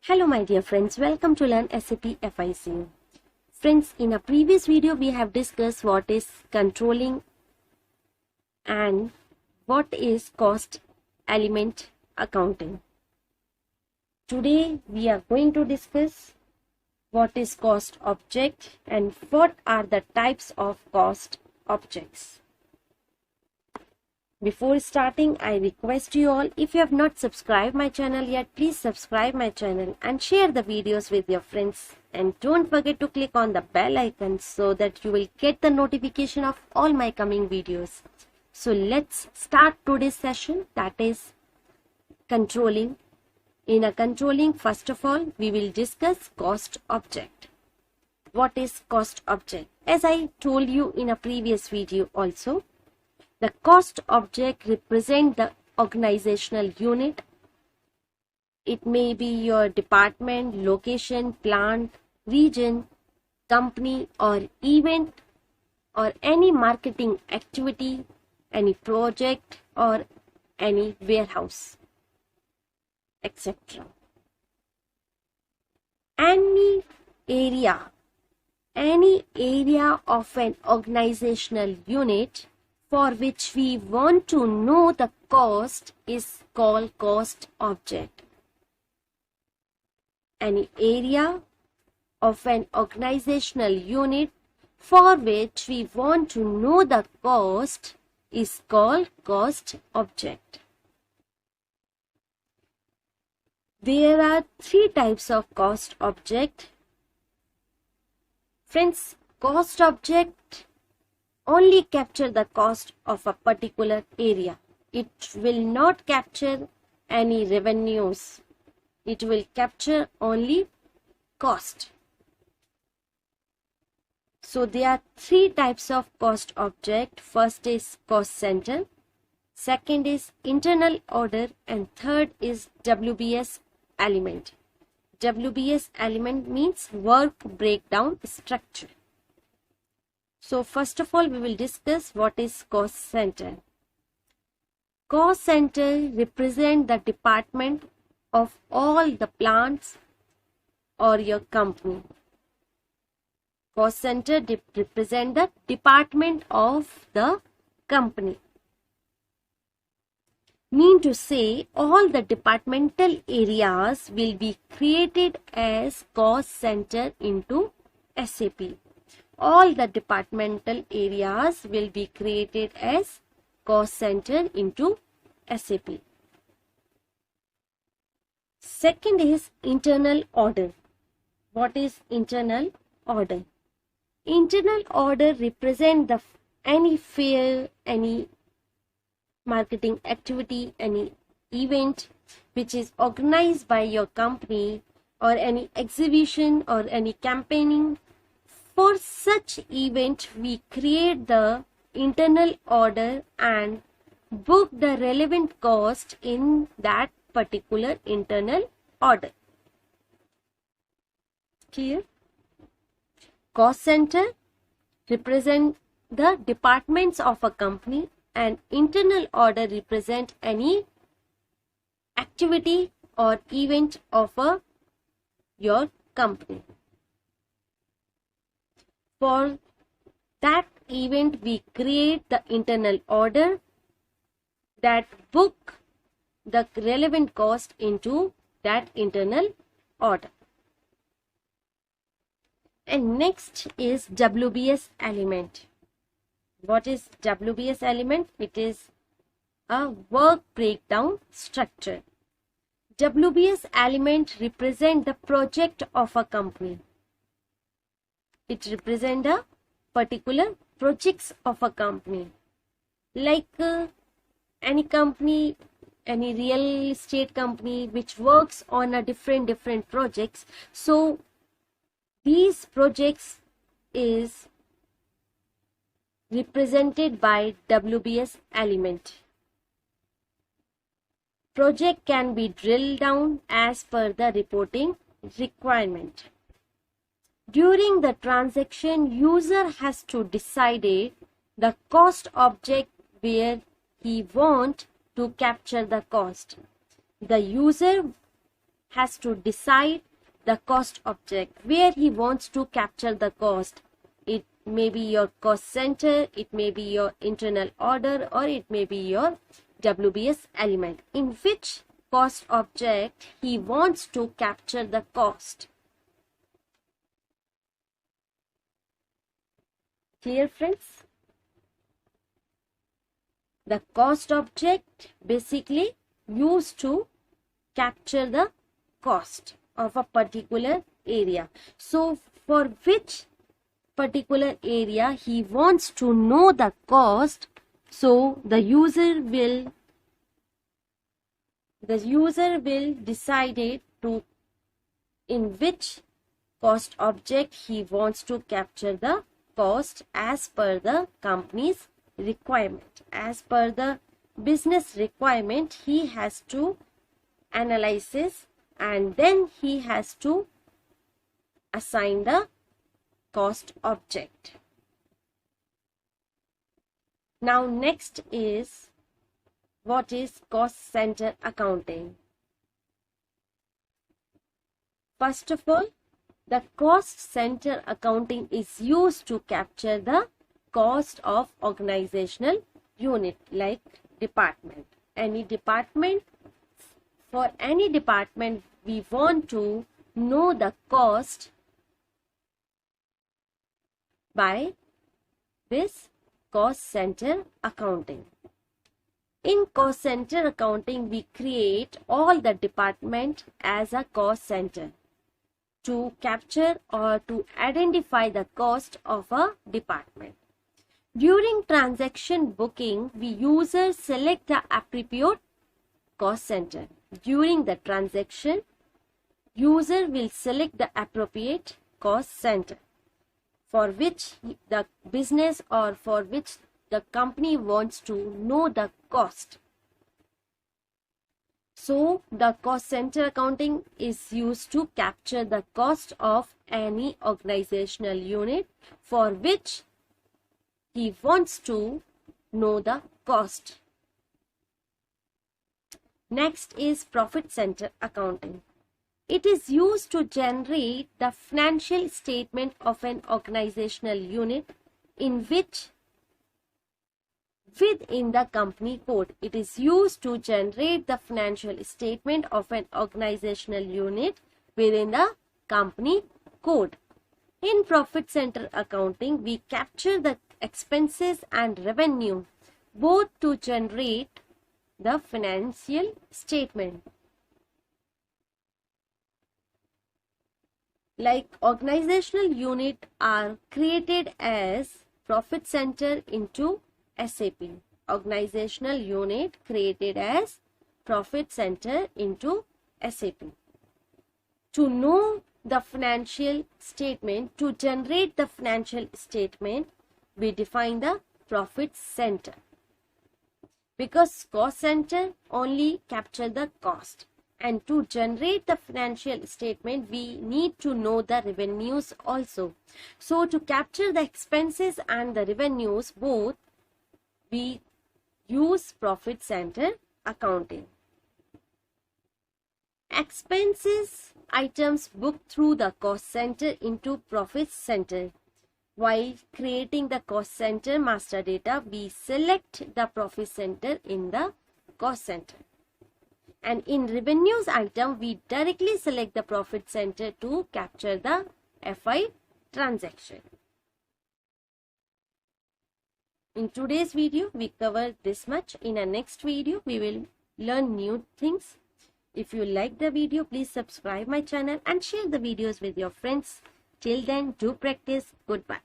Hello my dear friends, welcome to Learn SAP FIC. Friends, in a previous video we have discussed what is controlling and what is cost element accounting. Today we are going to discuss what is cost object and what are the types of cost objects. Before starting, I request you all, if you have not subscribed my channel yet, please subscribe my channel and share the videos with your friends. And don't forget to click on the bell icon so that you will get the notification of all my coming videos. So let's start today's session, that is controlling. In a controlling, first of all, we will discuss cost object. What is cost object? As I told you in a previous video also, the cost object represents the organizational unit. It may be your department, location, plant, region, company or event or any marketing activity, any project or any warehouse, etc. Any area of an organizational unit for which we want to know the cost is called cost object. Any area of an organizational unit for which we want to know the cost is called cost object. There are three types of cost object. Friends, cost object only capture the cost of a particular area. It will not capture any revenues. It will capture only cost. So there are three types of cost object. First is cost center, second is internal order, and third is WBS element. WBS element means work breakdown structure. So first of all, we will discuss what is cost center. Cost center represent the department of all the plants or your company. Cost center represent the department of the company. Mean to say, all the departmental areas will be created as cost center into SAP. All the departmental areas will be created as cost center into SAP. Second is internal order. What is internal order? Internal order represent the any fair, any marketing activity, any event which is organized by your company or any exhibition or any campaigning. For such event, we create the internal order and book the relevant cost in that particular internal order. Clear? Cost center represent the departments of a company and internal order represent any activity or event of your company. For that event, we create the internal order that book the relevant cost into that internal order. And next is WBS element. What is WBS element? It is a work breakdown structure. WBS element represent the project of a company. It represents the particular projects of a company. Like any company, any real estate company which works on a different projects. So these projects is represented by WBS element. Project can be drilled down as per the reporting requirement. During the transaction, user has to decide the cost object where he wants to capture the cost. The user has to decide the cost object where he wants to capture the cost. It may be your cost center, it may be your internal order, or it may be your WBS element. In which cost object he wants to capture the cost. Clear, friends? The cost object basically used to capture the cost of a particular area. So for which particular area he wants to know the cost, so the user will decide it to in which cost object he wants to capture the cost as per the company's requirement. As per the business requirement, he has to analyze this and then he has to assign the cost object. Now next is, what is cost center accounting? First of all, the cost center accounting is used to capture the cost of organizational unit like department. Any department, for any department we want to know the cost by this cost center accounting. In cost center accounting, we create all the department as a cost center to capture or to identify the cost of a department. During transaction booking, we users select the appropriate cost center. During the transaction, user will select the appropriate cost center for which the business or for which the company wants to know the cost. So the cost center accounting is used to capture the cost of any organizational unit for which he wants to know the cost. Next is profit center accounting. It is used to generate the financial statement of an organizational unit in which within the company code. It is used to generate the financial statement of an organizational unit within the company code. In profit center accounting, we capture the expenses and revenue both to generate the financial statement. Like organizational unit are created as profit center into SAP. Organizational unit created as profit center into SAP. To know the financial statement, to generate the financial statement, we define the profit center. Because cost center only capture the cost. And to generate the financial statement, we need to know the revenues also. So to capture the expenses and the revenues both, we use profit center accounting. Expenses items booked through the cost center into profit center. While creating the cost center master data, we select the profit center in the cost center. And in revenues item, we directly select the profit center to capture the FI transaction. In today's video, we covered this much. In our next video, we will learn new things. If you like the video, please subscribe my channel and share the videos with your friends. Till then, do practice. Goodbye.